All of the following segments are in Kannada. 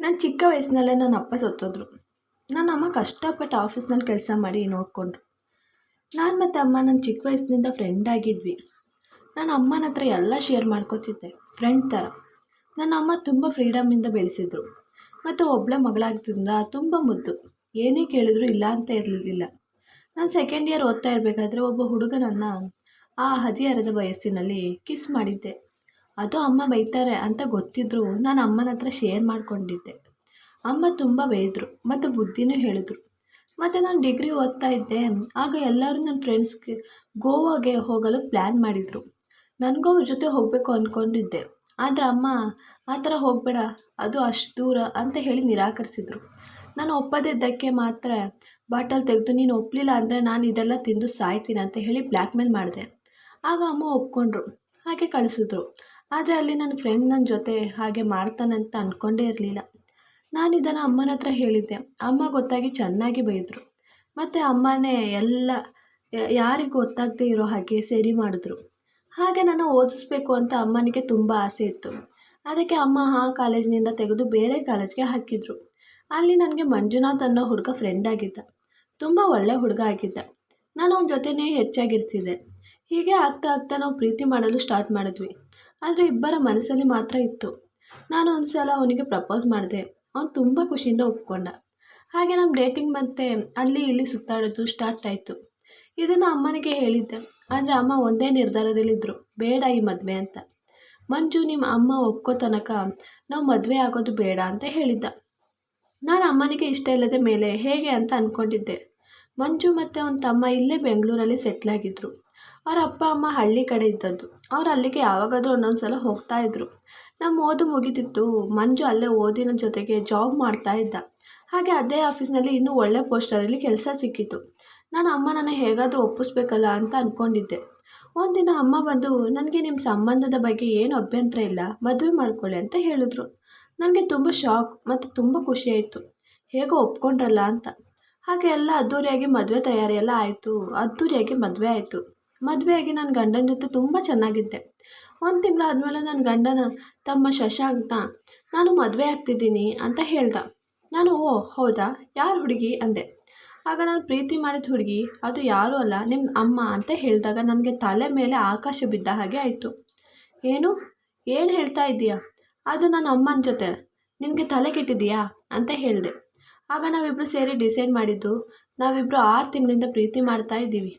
ನಾನು ಚಿಕ್ಕ ವಯಸ್ಸಿನಲ್ಲೇ ನನ್ನ ಅಪ್ಪ ಸತ್ತೋದ್ರು. ನನ್ನ ಅಮ್ಮ ಕಷ್ಟಪಟ್ಟು ಆಫೀಸ್ನಲ್ಲಿ ಕೆಲಸ ಮಾಡಿ ನೋಡಿಕೊಂಡ್ರು. ನಾನು ಮತ್ತು ಅಮ್ಮ ನನ್ನ ಚಿಕ್ಕ ವಯಸ್ಸಿನಿಂದ ಫ್ರೆಂಡ್ ಆಗಿದ್ವಿ. ನನ್ನ ಅಮ್ಮನ ಹತ್ರ ಎಲ್ಲ ಶೇರ್ ಮಾಡ್ಕೋತಿದ್ದೆ, ಫ್ರೆಂಡ್ ಥರ. ನನ್ನ ಅಮ್ಮ ತುಂಬ ಫ್ರೀಡಮಿಂದ ಬೆಳೆಸಿದ್ರು ಮತ್ತು ಒಬ್ಬಳೆ ಮಗಳಾಗ್ತಿದ್ದ ತುಂಬ ಮುದ್ದು. ಏನೇ ಕೇಳಿದ್ರು ಇಲ್ಲ ಅಂತ ಇರಲಿಲ್ಲ. ನಾನು ಸೆಕೆಂಡ್ ಇಯರ್ ಓದ್ತಾ ಇರಬೇಕಾದ್ರೆ ಒಬ್ಬ ಹುಡುಗನನ್ನು ಆ ಹದಿಹರೆಯದ ವಯಸ್ಸಿನಲ್ಲಿ ಕಿಸ್ ಮಾಡಿದ್ದೆ. ಅದು ಅಮ್ಮ ಬೈತಾರೆ ಅಂತ ಗೊತ್ತಿದ್ದರೂ ನಾನು ಅಮ್ಮನ ಹತ್ರ ಶೇರ್ ಮಾಡ್ಕೊಂಡಿದ್ದೆ. ಅಮ್ಮ ತುಂಬ ಬೈದರು ಮತ್ತು ಬುದ್ಧಿನೂ ಹೇಳಿದ್ರು. ಮತ್ತು ನಾನು ಡಿಗ್ರಿ ಓದ್ತಾ ಇದ್ದೆ. ಆಗ ಎಲ್ಲರೂ ನನ್ನ ಫ್ರೆಂಡ್ಸ್ಗೆ ಗೋವಾಗೆ ಹೋಗಲು ಪ್ಲ್ಯಾನ್ ಮಾಡಿದರು. ನನಗೂ ಅವ್ರ ಜೊತೆ ಹೋಗಬೇಕು ಅಂದ್ಕೊಂಡಿದ್ದೆ. ಆದರೆ ಅಮ್ಮ ಆ ಥರ ಹೋಗಬೇಡ, ಅದು ಅಷ್ಟು ದೂರ ಅಂತ ಹೇಳಿ ನಿರಾಕರಿಸಿದರು. ನಾನು ಒಪ್ಪದಿದ್ದಕ್ಕೆ ಮಾತ್ರ ಬಾಟಲ್ ತೆಗೆದು ನೀನು ಒಪ್ಪಲಿಲ್ಲ ಅಂದರೆ ನಾನು ಇದೆಲ್ಲ ತಿಂದು ಸಾಯ್ತೀನಿ ಅಂತ ಹೇಳಿ ಬ್ಲ್ಯಾಕ್ ಮೇಲ್ ಮಾಡಿದೆ. ಆಗ ಅಮ್ಮ ಒಪ್ಕೊಂಡ್ರು, ಹಾಗೆ ಕಳಿಸಿದ್ರು. ಆದರೆ ಅಲ್ಲಿ ನನ್ನ ಫ್ರೆಂಡ್ ನನ್ನ ಜೊತೆ ಹಾಗೆ ಮಾಡ್ತಾನಂತ ಅಂದ್ಕೊಂಡೇ ಇರಲಿಲ್ಲ. ನಾನು ಇದನ್ನು ಅಮ್ಮನ ಹತ್ರ ಹೇಳಿದ್ದೆ. ಅಮ್ಮ ಗೊತ್ತಾಗಿ ಚೆನ್ನಾಗಿ ಬೈದರು. ಮತ್ತು ಅಮ್ಮನೇ ಎಲ್ಲ ಯಾರಿಗೂ ಗೊತ್ತಾಗದೇ ಇರೋ ಹಾಗೆ ಸರಿ ಮಾಡಿದ್ರು. ಹಾಗೆ ನನ್ನ ಓದಿಸ್ಬೇಕು ಅಂತ ಅಮ್ಮನಿಗೆ ತುಂಬ ಆಸೆ ಇತ್ತು. ಅದಕ್ಕೆ ಅಮ್ಮ ಆ ಕಾಲೇಜಿನಿಂದ ತೆಗೆದು ಬೇರೆ ಕಾಲೇಜ್ಗೆ ಹಾಕಿದ್ರು. ಅಲ್ಲಿ ನನಗೆ ಮಂಜುನಾಥ್ ಅನ್ನೋ ಹುಡುಗ ಫ್ರೆಂಡ್ ಆಗಿದ್ದ. ತುಂಬ ಒಳ್ಳೆ ಹುಡುಗ ಆಗಿದ್ದ. ನಾನು ಅವನ ಜೊತೆನೇ ಹೆಚ್ಚಾಗಿರ್ತಿದ್ದೆ. ಹೀಗೆ ಆಗ್ತಾ ಆಗ್ತಾ ನಾವು ಪ್ರೀತಿ ಮಾಡಲು ಸ್ಟಾರ್ಟ್ ಮಾಡಿದ್ವಿ. ಆದರೆ ಇಬ್ಬರ ಮನಸ್ಸಲ್ಲಿ ಮಾತ್ರ ಇತ್ತು. ನಾನು ಒಂದು ಸಲ ಅವನಿಗೆ ಪ್ರಪೋಸ್ ಮಾಡಿದೆ. ಅವನು ತುಂಬ ಖುಷಿಯಿಂದ ಒಪ್ಕೊಂಡ. ಹಾಗೆ ನಮ್ಮ ಡೇಟಿಂಗ್ ಮತ್ತೆ ಅಲ್ಲಿ ಇಲ್ಲಿ ಸುತ್ತಾಡೋದು ಸ್ಟಾರ್ಟ್ ಆಯಿತು. ಇದನ್ನು ಅಮ್ಮನಿಗೆ ಹೇಳಿದ್ದೆ. ಆದರೆ ಅಮ್ಮ ಒಂದೇ ನಿರ್ಧಾರದಲ್ಲಿದ್ದರು, ಬೇಡ ಈ ಮದುವೆ ಅಂತ. ಮಂಜು ನಿಮ್ಮ ಅಮ್ಮ ಒಪ್ಕೋ ತನಕ ನಾವು ಮದುವೆ ಆಗೋದು ಬೇಡ ಅಂತ ಹೇಳಿದ್ದ. ನಾನು ಅಮ್ಮನಿಗೆ ಇಷ್ಟ ಇಲ್ಲದ ಮೇಲೆ ಹೇಗೆ ಅಂತ ಅಂದ್ಕೊಂಡಿದ್ದೆ. ಮಂಜು ಮತ್ತು ಅವನ ತಮ್ಮ ಇಲ್ಲೇ ಬೆಂಗಳೂರಲ್ಲಿ ಸೆಟ್ಲಾಗಿದ್ದರು. ಅವರ ಅಪ್ಪ ಅಮ್ಮ ಹಳ್ಳಿ ಕಡೆ ಇದ್ದದ್ದು. ಅವ್ರು ಅಲ್ಲಿಗೆ ಯಾವಾಗಾದರೂ ಒಂದೊಂದು ಸಲ ಹೋಗ್ತಾಯಿದ್ರು. ನಮ್ಮ ಓದು ಮುಗಿದಿತ್ತು. ಮಂಜು ಅಲ್ಲೇ ಓದಿನ ಜೊತೆಗೆ ಜಾಬ್ ಮಾಡ್ತಾ ಇದ್ದ. ಹಾಗೆ ಅದೇ ಆಫೀಸ್ನಲ್ಲಿ ಇನ್ನೂ ಒಳ್ಳೆ ಪೋಸ್ಟರಲ್ಲಿ ಕೆಲಸ ಸಿಕ್ಕಿತ್ತು. ನಾನು ಅಮ್ಮನನ್ನು ಹೇಗಾದರೂ ಒಪ್ಪಿಸ್ಬೇಕಲ್ಲ ಅಂತ ಅಂದ್ಕೊಂಡಿದ್ದೆ. ಒಂದಿನ ಅಮ್ಮ ಬಂದು ನನಗೆ ನಿಮ್ಮ ಸಂಬಂಧದ ಬಗ್ಗೆ ಏನು ಅಭ್ಯಂತರ ಇಲ್ಲ, ಮದುವೆ ಮಾಡ್ಕೊಳ್ಳಿ ಅಂತ ಹೇಳಿದ್ರು. ನನಗೆ ತುಂಬ ಶಾಕ್ ಮತ್ತು ತುಂಬ ಖುಷಿಯಾಯಿತು. ಹೇಗೋ ಒಪ್ಕೊಂಡ್ರಲ್ಲ ಅಂತ. ಹಾಗೆ ಎಲ್ಲ ಅದ್ದೂರಿಯಾಗಿ ಮದುವೆ ತಯಾರಿ ಎಲ್ಲ ಆಯಿತು. ಅದ್ದೂರಿಯಾಗಿ ಮದುವೆ ಆಯಿತು. ಮದುವೆಯಾಗಿ ನನ್ನ ಗಂಡನ ಜೊತೆ ತುಂಬ ಚೆನ್ನಾಗಿದ್ದೆ. 1 ತಿಂಗಳಾದಮೇಲೆ ನನ್ನ ಗಂಡನ ತಮ್ಮ ಶಶಾಂಕ್ನ ನಾನು ಮದುವೆ ಆಗ್ತಿದ್ದೀನಿ ಅಂತ ಹೇಳ್ದ. ನಾನು ಓ ಹೌದಾ, ಯಾರು ಹುಡುಗಿ ಅಂದೆ. ಆಗ ನಾನು ಪ್ರೀತಿ ಮಾಡಿದ ಹುಡುಗಿ ಅದು ಯಾರೂ ಅಲ್ಲ, ನಿಮ್ಮ ಅಮ್ಮ ಅಂತ ಹೇಳಿದಾಗ ನನಗೆ ತಲೆ ಮೇಲೆ ಆಕಾಶ ಬಿದ್ದ ಹಾಗೆ ಆಯಿತು. ಏನು ಹೇಳ್ತಾ ಇದ್ದೀಯಾ? ಅದು ನನ್ನ ಅಮ್ಮನ ಜೊತೆ. ನಿನಗೆ ತಲೆ ಕೆಟ್ಟಿದೆಯಾ ಅಂತ ಹೇಳಿದೆ. ಆಗ ನಾವಿಬ್ಬರು ಸೇರಿ ಡಿಸೈಡ್ ಮಾಡಿದ್ದು, ನಾವಿಬ್ಬರು 6 ತಿಂಗಳಿಂದ ಪ್ರೀತಿ ಮಾಡ್ತಾ ಇದ್ದೀವಿ.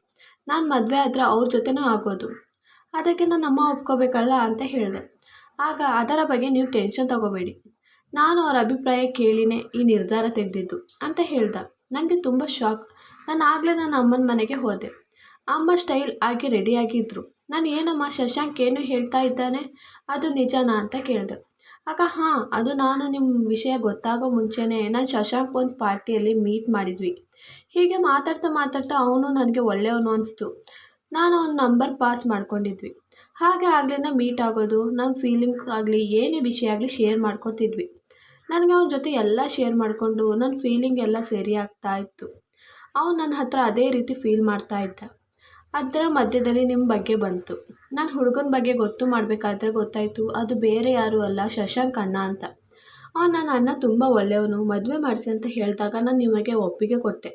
ನಾನು ಮದುವೆ ಆದರೆ ಅವ್ರ ಜೊತೆನೂ ಆಗೋದು. ಅದಕ್ಕೆ ನನ್ನ ಅಮ್ಮ ಒಪ್ಕೋಬೇಕಲ್ಲ ಅಂತ ಹೇಳಿದೆ. ಆಗ ಅದರ ಬಗ್ಗೆ ನೀವು ಟೆನ್ಷನ್ ತಗೋಬೇಡಿ, ನಾನು ಅವ್ರ ಅಭಿಪ್ರಾಯ ಕೇಳಿನೇ ಈ ನಿರ್ಧಾರ ತೆಗೆದಿದ್ದು ಅಂತ ಹೇಳ್ದ. ನನಗೆ ತುಂಬ ಶಾಕ್. ನಾನು ಆಗಲೇ ನನ್ನ ಅಮ್ಮನ ಮನೆಗೆ ಹೋದೆ. ಅಮ್ಮ ಸ್ಟೈಲ್ ಆಗಿ ರೆಡಿಯಾಗಿದ್ದರು. ನಾನು ಏನಮ್ಮ ಶಶಾಂಕ್ ಏನು ಹೇಳ್ತಾ ಇದ್ದಾನೆ, ಅದು ನಿಜನಾ ಅಂತ ಕೇಳಿದೆ. ಆಗ ಹಾಂ, ಅದು ನಾನು ನಿಮ್ಮ ವಿಷಯ ಗೊತ್ತಾಗೋ ಮುಂಚೆನೇ ನಾನು ಶಶಾಂಕ್ ಒಂದು ಪಾರ್ಟಿಯಲ್ಲಿ ಮೀಟ್ ಮಾಡಿದ್ವಿ. ಹೀಗೆ ಮಾತಾಡ್ತಾ ಅವನು ನನಗೆ ಒಳ್ಳೆಯವನು ಅನಿಸ್ತು. ನಾನು ಅವನ ನಂಬರ್ ಪಾಸ್ ಮಾಡ್ಕೊಂಡಿದ್ವಿ. ಹಾಗೆ ಆಗ್ಲಿಂದ ಮೀಟ್ ಆಗೋದು, ನಮ್ಮ ಫೀಲಿಂಗ್ ಆಗಲಿ ಏನೇ ವಿಷಯ ಆಗಲಿ ಶೇರ್ ಮಾಡ್ಕೊತಿದ್ವಿ. ನನಗೆ ಅವನ ಜೊತೆ ಎಲ್ಲ ಶೇರ್ ಮಾಡಿಕೊಂಡು ನನ್ನ ಫೀಲಿಂಗ್ ಎಲ್ಲ ಸರಿ ಆಗ್ತಾ ಇತ್ತು. ಅವನು ನನ್ನ ಹತ್ರ ಅದೇ ರೀತಿ ಫೀಲ್ ಮಾಡ್ತಾ ಇದ್ದ. ಅದರ ಮಧ್ಯದಲ್ಲಿ ನಿಮ್ಮ ಬಗ್ಗೆ ಬಂತು. ನಾನು ಹುಡುಗನ ಬಗ್ಗೆ ಗೊತ್ತು ಮಾಡಬೇಕಾದ್ರೆ ಗೊತ್ತಾಯಿತು ಅದು ಬೇರೆ ಯಾರೂ ಅಲ್ಲ, ಶಶಾಂಕ್ ಅಣ್ಣ ಅಂತ. ಅವನು ನನ್ನ ಅಣ್ಣ ತುಂಬ ಒಳ್ಳೆಯವನು, ಮದುವೆ ಮಾಡಿಸಿ ಅಂತ ಹೇಳಿದಾಗ ನಾನು ನಿಮಗೆ ಒಪ್ಪಿಗೆ ಕೊಟ್ಟೆ.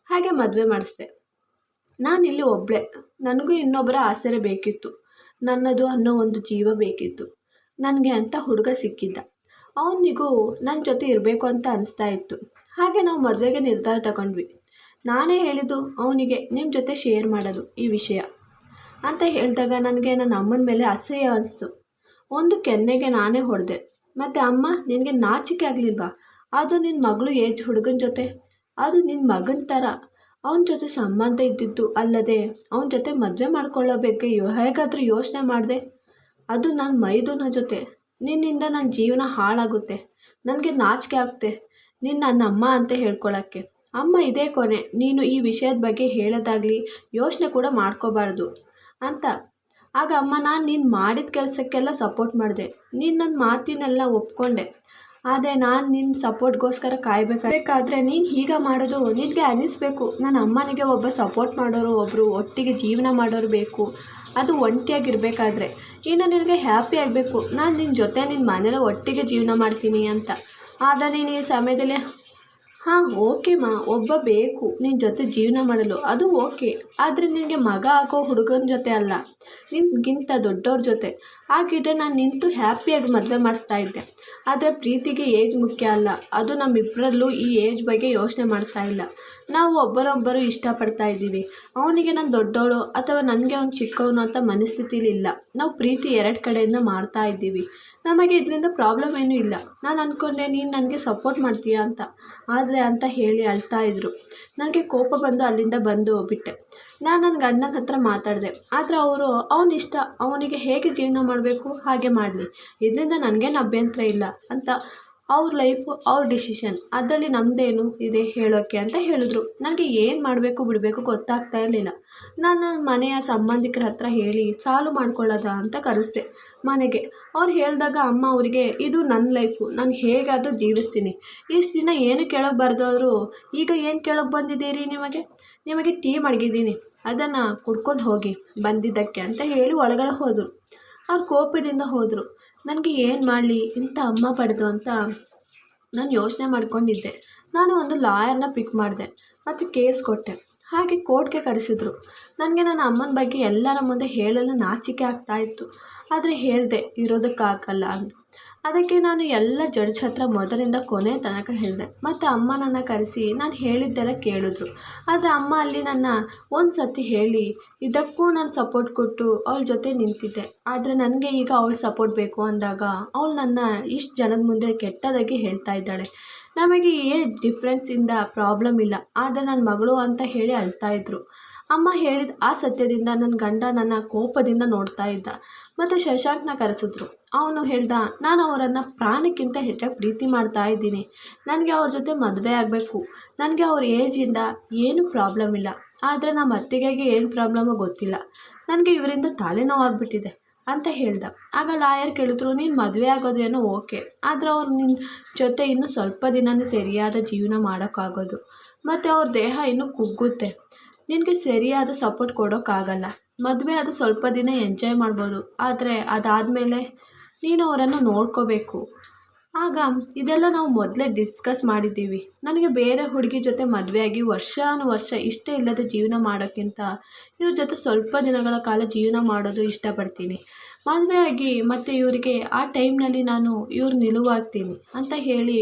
ಹಾಗೆ ಮದುವೆ ಮಾಡಿಸ್ದೆ. ನಾನಿಲ್ಲಿ ಒಬ್ಬಳೆ. ನನಗೂ ಇನ್ನೊಬ್ಬರ ಆಸರೆ ಬೇಕಿತ್ತು. ನನ್ನದು ಅನ್ನೋ ಒಂದು ಜೀವ ಬೇಕಿತ್ತು. ನನಗೆ ಅಂತ ಹುಡುಗ ಸಿಕ್ಕಿದ್ದ. ಅವನಿಗೂ ನನ್ನ ಜೊತೆ ಇರಬೇಕು ಅಂತ ಅನಿಸ್ತಾ ಇತ್ತು. ಹಾಗೆ ನಾವು ಮದುವೆಗೆ ನಿರ್ಧಾರ ತಗೊಂಡ್ವಿ. ನಾನೇ ಹೇಳಿದ್ದು ಅವನಿಗೆ ನಿಮ್ಮ ಜೊತೆ ಶೇರ್ ಮಾಡೋದು ಈ ವಿಷಯ ಅಂತ ಹೇಳಿದಾಗ ನನಗೆ ನನ್ನ ಅಮ್ಮನ ಮೇಲೆ ಅಸಹ್ಯ ಅನಿಸ್ತು. ಒಂದು ಕೆನ್ನೆಗೆ ನಾನೇ ಹೊಡೆದೆ. ಮತ್ತು ಅಮ್ಮ, ನಿನಗೆ ನಾಚಿಕೆ ಆಗಲಿಲ್ವಾ? ಅದು ನಿನ್ನ ಮಗಳು ಏಜ್ ಹುಡುಗನ ಜೊತೆ, ಅದು ನಿನ್ನ ಮಗನ ಥರ. ಅವನ ಜೊತೆ ಸಂಬಂಧ ಇದ್ದಿದ್ದು ಅಲ್ಲದೆ ಅವನ ಜೊತೆ ಮದುವೆ ಮಾಡ್ಕೊಳ್ಳೋಬೇಕು ಹೇಗಾದರೂ ಯೋಚನೆ ಮಾಡಿದೆ. ಅದು ನನ್ನ ಮೈದುನ ಜೊತೆ. ನಿನ್ನಿಂದ ನನ್ನ ಜೀವನ ಹಾಳಾಗುತ್ತೆ. ನನಗೆ ನಾಚಿಕೆ ಆಗುತ್ತೆ ನನ್ನ ಅಮ್ಮ ಅಂತ ಹೇಳ್ಕೊಳ್ಳೋಕ್ಕೆ. ಅಮ್ಮ, ಇದೇ ಕೊನೆ. ನೀನು ಈ ವಿಷಯದ ಬಗ್ಗೆ ಹೇಳೋದಾಗಲಿ ಯೋಚನೆ ಕೂಡ ಮಾಡ್ಕೋಬಾರ್ದು ಅಂತ. ಆಗ ಅಮ್ಮ, ನಾನು ನೀನು ಮಾಡಿದ ಕೆಲಸಕ್ಕೆಲ್ಲ ಸಪೋರ್ಟ್ ಮಾಡಿದೆ. ನೀನು ನನ್ನ ಮಾತಿನೆಲ್ಲ ಒಪ್ಕೊಂಡೆ. ಆದರೆ ನಾನು ನಿನ್ನ ಸಪೋರ್ಟ್ಗೋಸ್ಕರ ಕಾಯಬೇಕಾದ್ರೆ ನೀನು ಹೀಗೆ ಮಾಡೋದು ನಿನಗೆ ಅನ್ನಿಸ್ಬೇಕು. ನನ್ನ ಅಮ್ಮನಿಗೆ ಒಬ್ಬ ಸಪೋರ್ಟ್ ಮಾಡೋರು, ಒಬ್ಬರು ಒಟ್ಟಿಗೆ ಜೀವನ ಮಾಡೋರು ಬೇಕು. ಅದು ಒಂಟಿಯಾಗಿರಬೇಕಾದ್ರೆ ಇನ್ನು ನಿನಗೆ ಹ್ಯಾಪಿ ಆಗಬೇಕು. ನಾನು ನಿನ್ನ ಜೊತೆ ನಿನ್ನ ಮನೇಲಿ ಒಟ್ಟಿಗೆ ಜೀವನ ಮಾಡ್ತೀನಿ ಅಂತ. ಆದರೆ ನೀನು ಈ ಸಮಯದಲ್ಲಿ ಹಾಂ ಓಕೆ ಒಬ್ಬ ಬೇಕು ನಿನ್ನ ಜೊತೆ ಜೀವನ ಮಾಡಲು, ಅದು ಓಕೆ. ಆದರೆ ನಿನಗೆ ಮಗ ಆಗೋ ಹುಡುಗನ ಜೊತೆ ಅಲ್ಲ, ನಿನಗಿಂತ ದೊಡ್ಡವ್ರ ಜೊತೆ ಆಗಿದ್ದರೆ ನಾನು ನಿಂತು ಹ್ಯಾಪಿಯಾಗಿ ಮದುವೆ ಮಾಡಿಸ್ತಾ ಇದ್ದೆ. ಆದರೆ ಪ್ರೀತಿಗೆ ಏಜ್ ಮುಖ್ಯ ಅಲ್ಲ, ಅದು ನಮ್ಮಿಬ್ಬರಲ್ಲೂ ಈ ಏಜ್ ಬಗ್ಗೆ ಯೋಚನೆ ಮಾಡ್ತಾ ಇಲ್ಲ. ನಾವು ಒಬ್ಬರೊಬ್ಬರು ಇಷ್ಟಪಡ್ತಾ ಇದ್ದೀವಿ. ಅವನಿಗೆ ನಾನು ದೊಡ್ಡವಳು ಅಥವಾ ನನಗೆ ಅವ್ನು ಚಿಕ್ಕವನು ಅಂತ ಮನಸ್ಥಿತಿಲಿ ಇಲ್ಲ. ನಾವು ಪ್ರೀತಿ ಎರಡು ಕಡೆಯಿಂದ ಮಾಡ್ತಾ ಇದ್ದೀವಿ. ನಮಗೆ ಇದರಿಂದ ಪ್ರಾಬ್ಲಮ್ ಏನೂ ಇಲ್ಲ. ನಾನು ಅಂದ್ಕೊಂಡೆ ನೀನು ನನಗೆ ಸಪೋರ್ಟ್ ಮಾಡ್ತೀಯಾ ಅಂತ, ಆದರೆ ಅಂತ ಹೇಳಿ ಅಳ್ತಾಯಿದ್ರು. ನನಗೆ ಕೋಪ ಬಂದು ಅಲ್ಲಿಂದ ಬಂದು ಬಿಟ್ಟೆ. ನಾನು ನನ್ನ ಗಂಡನ ಹತ್ರ ಮಾತಾಡಿದೆ. ಆದರೆ ಅವರು ಅವನಿಷ್ಟ, ಅವನಿಗೆ ಹೇಗೆ ಜೀವನ ಮಾಡಬೇಕು ಹಾಗೆ ಮಾಡಲಿ, ಇದರಿಂದ ನನಗೇನು ಅಭ್ಯಂತರ ಇಲ್ಲ ಅಂತ. ಅವ್ರ ಲೈಫು ಅವ್ರ ಡಿಸಿಷನ್, ಅದರಲ್ಲಿ ನಮ್ಮದೇನು ಇದೆ ಹೇಳೋಕ್ಕೆ ಅಂತ ಹೇಳಿದ್ರು. ನನಗೆ ಏನು ಮಾಡಬೇಕು ಬಿಡಬೇಕು ಗೊತ್ತಾಗ್ತಾ ಇರಲಿಲ್ಲ. ನಾನು ಮನೆಯ ಸಂಬಂಧಿಕರ ಹತ್ರ ಹೇಳಿ ಸಾಲು ಮಾಡ್ಕೊಳ್ಳೋದ ಅಂತ ಕರೆಸ್ದೆ ಮನೆಗೆ. ಅವ್ರು ಹೇಳಿದಾಗ ಅಮ್ಮ ಅವರಿಗೆ, ಇದು ನನ್ನ ಲೈಫು, ನಾನು ಹೇಗಾದರೂ ಜೀವಿಸ್ತೀನಿ. ಇಷ್ಟು ದಿನ ಏನು ಕೇಳೋಕ್ಕೆ ಬರ್ದವರು ಈಗ ಏನು ಕೇಳೋಕ್ಕೆ ಬಂದಿದ್ದೀರಿ? ನಿಮಗೆ ಟೀ ಮಡಗಿದ್ದೀನಿ, ಅದನ್ನು ಕುಡ್ಕೊಂಡು ಹೋಗಿ ಬಂದಿದ್ದಕ್ಕೆ ಅಂತ ಹೇಳಿ ಒಳಗಡೆ ಹೋದರು. ಅವ್ರು ಕೋಪದಿಂದ ಹೋದರು. ನನಗೆ ಏನು ಮಾಡಲಿ ಇಂಥ ಅಮ್ಮ ಪಡೆದು ಅಂತ ನಾನು ಯೋಚನೆ ಮಾಡ್ಕೊಂಡಿದ್ದೆ. ನಾನು ಒಂದು ಲಾಯರ್ನ ಪಿಕ್ ಮಾಡಿದೆ ಮತ್ತು ಕೇಸ್ ಕೊಟ್ಟೆ. ಹಾಗೆ ಕೋರ್ಟ್ಗೆ ಕರೆಸಿದ್ರು. ನನಗೆ ನನ್ನ ಅಮ್ಮನ ಬಗ್ಗೆ ಎಲ್ಲರ ಮುಂದೆ ಹೇಳಲು ನಾಚಿಕೆ ಆಗ್ತಾಯಿತ್ತು. ಆದರೆ ಹೇಳಿದೆ, ಇರೋದಕ್ಕಾಗಲ್ಲ ಅಂತ. ಅದಕ್ಕೆ ನಾನು ಎಲ್ಲ ಜಡ್ಜ್ ಹತ್ರ ಮೊದಲಿಂದ ಕೊನೆ ತನಕ ಹೇಳಿದೆ. ಮತ್ತು ಅಮ್ಮ ನನ್ನ ಕರೆಸಿ ನಾನು ಹೇಳಿದ್ದೆಲ್ಲ ಕೇಳಿದ್ರು. ಆದರೆ ಅಮ್ಮ ಅಲ್ಲಿ ನನ್ನ ಒಂದು ಸತಿ ಹೇಳಿ ಇದಕ್ಕೂ ನಾನು ಸಪೋರ್ಟ್ ಕೊಟ್ಟು ಅವಳ ಜೊತೆ ನಿಂತಿದ್ದೆ. ಆದರೆ ನನಗೆ ಈಗ ಅವಳು ಸಪೋರ್ಟ್ ಬೇಕು ಅಂದಾಗ ಅವಳು ನನ್ನ ಇಷ್ಟು ಜನದ ಮುಂದೆ ಕೆಟ್ಟದಾಗಿ ಹೇಳ್ತಾ ಇದ್ದಾಳೆ. ನಮಗೆ ಏಜ್ ಡಿಫ್ರೆನ್ಸಿಂದ ಪ್ರಾಬ್ಲಮ್ ಇಲ್ಲ, ಆದರೆ ನನ್ನ ಮಗಳು ಅಂತ ಹೇಳಿ ಅಳ್ತಾಯಿದ್ರು. ಅಮ್ಮ ಹೇಳಿದ ಆ ಸತ್ಯದಿಂದ ನನ್ನ ಗಂಡ ನನ್ನ ಕೋಪದಿಂದ ನೋಡ್ತಾ ಇದ್ದ. ಮತ್ತು ಶಶಾಂಕ್ನ ಕರೆಸಿದ್ರು. ಅವನು ಹೇಳ್ದ, ನಾನು ಅವರನ್ನು ಪ್ರಾಣಕ್ಕಿಂತ ಹೆಚ್ಚಾಗಿ ಪ್ರೀತಿ ಮಾಡ್ತಾ ಇದ್ದೀನಿ. ನನಗೆ ಅವ್ರ ಜೊತೆ ಮದುವೆ ಆಗಬೇಕು. ನನಗೆ ಅವ್ರ ಏಜಿಂದ ಏನೂ ಪ್ರಾಬ್ಲಮ್ ಇಲ್ಲ. ಆದರೆ ನಮ್ಮ ಅತ್ತಿಗೆಗೆ ಏನು ಪ್ರಾಬ್ಲಮ್ಮೋ ಗೊತ್ತಿಲ್ಲ. ನನಗೆ ಇವರಿಂದ ತಲೆನೋವಾಗ್ಬಿಟ್ಟಿದೆ ಅಂತ ಹೇಳ್ದ. ಆಗ ಲಾಯರ್ ಕೇಳಿದ್ರು, ನೀನು ಮದುವೆ ಆಗೋದೇನೋ ಓಕೆ, ಆದರೆ ಅವ್ರು ನಿನ್ನ ಜೊತೆ ಇನ್ನೂ ಸ್ವಲ್ಪ ದಿನವೇ ಸರಿಯಾದ ಜೀವನ ಮಾಡೋಕ್ಕಾಗೋದು. ಮತ್ತು ಅವ್ರ ದೇಹ ಇನ್ನೂ ಕುಗ್ಗುತ್ತೆ. ನಿನಗೆ ಸರಿಯಾದ ಸಪೋರ್ಟ್ ಕೊಡೋಕ್ಕಾಗಲ್ಲ. ಮದುವೆ ಅದು ಸ್ವಲ್ಪ ದಿನ ಎಂಜಾಯ್ ಮಾಡ್ಬೋದು, ಆದರೆ ಅದಾದಮೇಲೆ ನೀನು ಅವರನ್ನು ನೋಡ್ಕೋಬೇಕು. ಆಗ ಇದೆಲ್ಲ ನಾವು ಮೊದಲೇ ಡಿಸ್ಕಸ್ ಮಾಡಿದ್ದೀವಿ. ನನಗೆ ಬೇರೆ ಹುಡುಗಿ ಜೊತೆ ಮದುವೆಯಾಗಿ ವರ್ಷಾನುವರ್ಷ ಇಷ್ಟ ಇಲ್ಲದೆ ಜೀವನ ಮಾಡೋಕ್ಕಿಂತ ಇವ್ರ ಜೊತೆ ಸ್ವಲ್ಪ ದಿನಗಳ ಕಾಲ ಜೀವನ ಮಾಡೋದು ಇಷ್ಟಪಡ್ತೀನಿ. ಮದುವೆಯಾಗಿ ಮತ್ತು ಇವರಿಗೆ ಆ ಟೈಮ್ನಲ್ಲಿ ನಾನು ಇವ್ರು ನಿಲುವಾಗ್ತೀನಿ ಅಂತ ಹೇಳಿ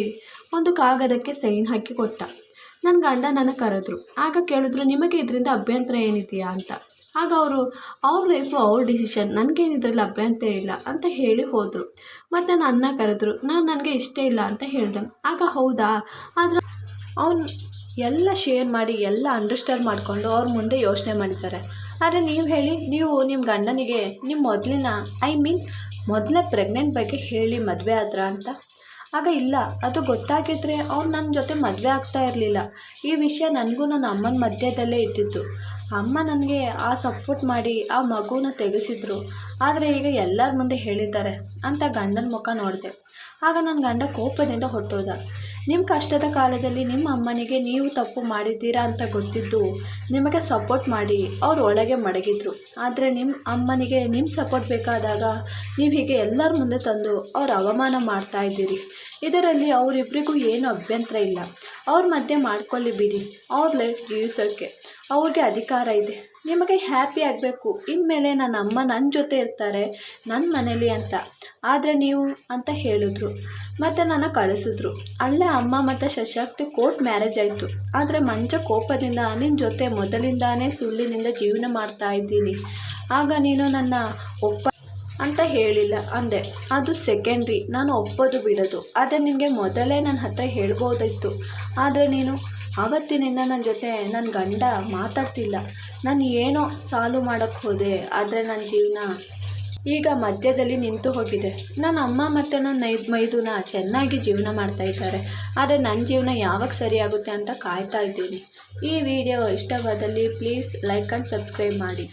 ಒಂದು ಕಾಗದಕ್ಕೆ ಸೈನ್ ಹಾಕಿ ಕೊಟ್ಟ. ನನ್ನ ಗಂಡ ನನ್ನ ಕರೆದ್ರು. ಆಗ ಕೇಳಿದ್ರು, ನಿಮಗೆ ಇದರಿಂದ ಅಭ್ಯಂತರ ಏನಿದೆಯಾ ಅಂತ. ಆಗ ಅವ್ರ ಲೈಫು ಅವ್ರ ಡಿಸಿಷನ್, ನನಗೇನಿದ್ರಲ್ಲಿ ಅಭ್ಯಂತರ ಇಲ್ಲ ಅಂತ ಹೇಳಿ ಹೋದರು. ಮತ್ತು ನನ್ನ ಕರೆದ್ರು. ನನಗೆ ಇಷ್ಟ ಇಲ್ಲ ಅಂತ ಹೇಳಿದೆ. ಆಗ ಹೌದಾ, ಆದರೆ ಅವನು ಎಲ್ಲ ಶೇರ್ ಮಾಡಿ ಎಲ್ಲ ಅಂಡರ್ಸ್ಟ್ಯಾಂಡ್ ಮಾಡಿಕೊಂಡು ಅವ್ರ ಮುಂದೆ ಯೋಚನೆ ಮಾಡಿದ್ದಾರೆ. ಆದರೆ ನೀವು ಹೇಳಿ, ನೀವು ನಿಮ್ಮ ಗಂಡನಿಗೆ ನಿಮ್ಮ ಮೊದಲನೇ ಪ್ರೆಗ್ನೆಂಟ್ ಬಗ್ಗೆ ಹೇಳಿ ಮದುವೆ ಆದ್ರ ಅಂತ. ಆಗ ಇಲ್ಲ, ಅದು ಗೊತ್ತಾಗಿದ್ದರೆ ಅವ್ನು ನನ್ನ ಜೊತೆ ಮದುವೆ ಆಗ್ತಾ ಇರಲಿಲ್ಲ. ಈ ವಿಷಯ ನನಗೂ ನನ್ನ ಅಮ್ಮನ ಮಧ್ಯದಲ್ಲೇ ಇದ್ದಿತ್ತು. ಅಮ್ಮ ನನಗೆ ಆ ಸಪೋರ್ಟ್ ಮಾಡಿ ಆ ಮಗುನ ತೆಗೆಸಿದ್ರು. ಆದರೆ ಈಗ ಎಲ್ಲರ ಮುಂದೆ ಹೇಳಿದ್ದಾರೆ ಅಂತ ಗಂಡನ ಮುಖ ನೋಡಿದೆ. ಆಗ ನನ್ನ ಗಂಡ ಕೋಪದಿಂದ ಹೊರಟೋದ. ನಿಮ್ಮ ಕಷ್ಟದ ಕಾಲದಲ್ಲಿ ನಿಮ್ಮ ಅಮ್ಮನಿಗೆ ನೀವು ತಪ್ಪು ಮಾಡಿದ್ದೀರಾ ಅಂತ ಗೊತ್ತಿದ್ದು ನಿಮಗೆ ಸಪೋರ್ಟ್ ಮಾಡಿ ಅವ್ರು ಒಳಗೆ ಮಡಗಿದ್ರು. ಆದರೆ ನಿಮ್ಮ ಅಮ್ಮನಿಗೆ ನಿಮ್ಮ ಸಪೋರ್ಟ್ ಬೇಕಾದಾಗ ನೀವು ಹೀಗೆ ಎಲ್ಲರ ಮುಂದೆ ತಂದು ಅವ್ರ ಅವಮಾನ ಮಾಡ್ತಾ ಇದ್ದೀರಿ. ಇದರಲ್ಲಿ ಅವರಿಬ್ಬರಿಗೂ ಏನು ಅಭ್ಯಂತರ ಇಲ್ಲ. ಅವ್ರ ಮಧ್ಯೆ ಮಾಡ್ಕೊಳ್ಳಿ ಬಿಡಿ. ಅವ್ರ ಲೈಫ್ ಜೀವಿಸೋಕ್ಕೆ ಅವ್ರಿಗೆ ಅಧಿಕಾರ ಇದೆ. ನಿಮಗೆ ಹ್ಯಾಪಿ ಆಗಬೇಕು. ಇನ್ಮೇಲೆ ನನ್ನ ಅಮ್ಮ ನನ್ನ ಜೊತೆ ಇರ್ತಾರೆ ನನ್ನ ಮನೇಲಿ ಅಂತ. ಆದರೆ ನೀವು ಅಂತ ಹೇಳಿದ್ರು ಮತ್ತು ನನ್ನ ಕಳಿಸಿದ್ರು. ಅಲ್ಲೇ ಅಮ್ಮ ಮತ್ತು ಶಶಾಂಕ್ದು ಕೋರ್ಟ್ ಮ್ಯಾರೇಜ್ ಆಯಿತು. ಆದರೆ ಮಂಚ ಕೋಪದಿಂದ ನಿನ್ನ ಜೊತೆ ಮೊದಲಿಂದಾನೇ ಸುಳ್ಳಿನಿಂದ ಜೀವನ ಮಾಡ್ತಾ ಇದ್ದೀನಿ. ಆಗ ನೀನು ನನ್ನ ಅಂತ ಹೇಳಿಲ್ಲ ಅಂದೆ. ಅದು ಸೆಕೆಂಡ್ರಿ, ನಾನು ಒಪ್ಪೋದು ಬಿಡೋದು. ಆದರೆ ನಿನಗೆ ಮೊದಲೇ ನನ್ನ ಹತ್ರ ಹೇಳ್ಬೋದಿತ್ತು. ಆದರೆ ನೀನು ಆವತ್ತಿನಿಂದ ನನ್ನ ಜೊತೆ ನನ್ನ ಗಂಡ ಮಾತಾಡ್ತಿಲ್ಲ. ನಾನು ಏನೋ ಸಾಲ್ವ್ ಮಾಡೋಕ್ಕೆ ಹೋದೆ, ಆದರೆ ನನ್ನ ಜೀವನ ಈಗ ಮಧ್ಯದಲ್ಲಿ ನಿಂತು ಹೋಗಿದೆ. ನನ್ನ ಅಮ್ಮ ಮತ್ತು ನನ್ನ ಮೈದುನ ಚೆನ್ನಾಗಿ ಜೀವನ ಮಾಡ್ತಾಯಿದ್ದಾರೆ. ಆದರೆ ನನ್ನ ಜೀವನ ಯಾವಾಗ ಸರಿಯಾಗುತ್ತೆ ಅಂತ ಕಾಯ್ತಾ ಇದ್ದೀನಿ. ಈ ವಿಡಿಯೋ ಇಷ್ಟವಾದಲ್ಲಿ ಪ್ಲೀಸ್ ಲೈಕ್ ಆ್ಯಂಡ್ ಸಬ್ಸ್ಕ್ರೈಬ್ ಮಾಡಿ.